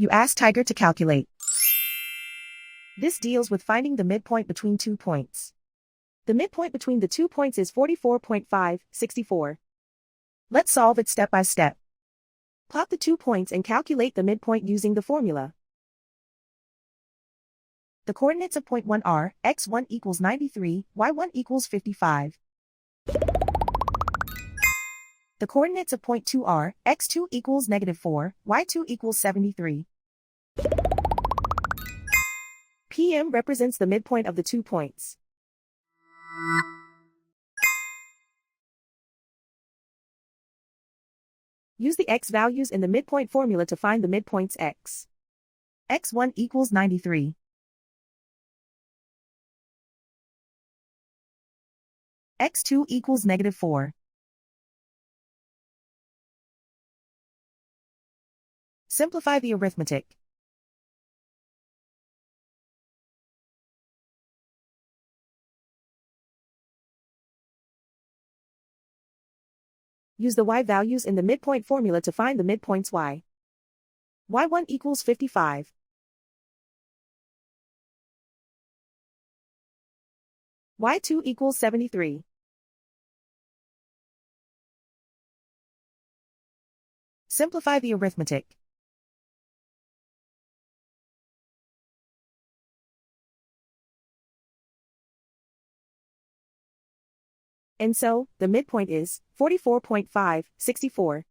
You ask Tiger to calculate. This deals with finding the midpoint between 2 points. The midpoint between the 2 points is 44.564. Let's solve it step by step. Plot the 2 points and calculate the midpoint using the formula. The coordinates of point 1 are x1 equals 93, y1 equals 55. The coordinates of point 2 are x2 equals -4, y2 equals 73. PM represents the midpoint of the 2 points. Use the x values in the midpoint formula to find the midpoints x. x1 equals 93. x2 equals -4. Simplify the arithmetic. Use the y values in the midpoint formula to find the midpoints y. y1 equals 55. y2 equals 73. Simplify the arithmetic. And so, the midpoint is 44.564.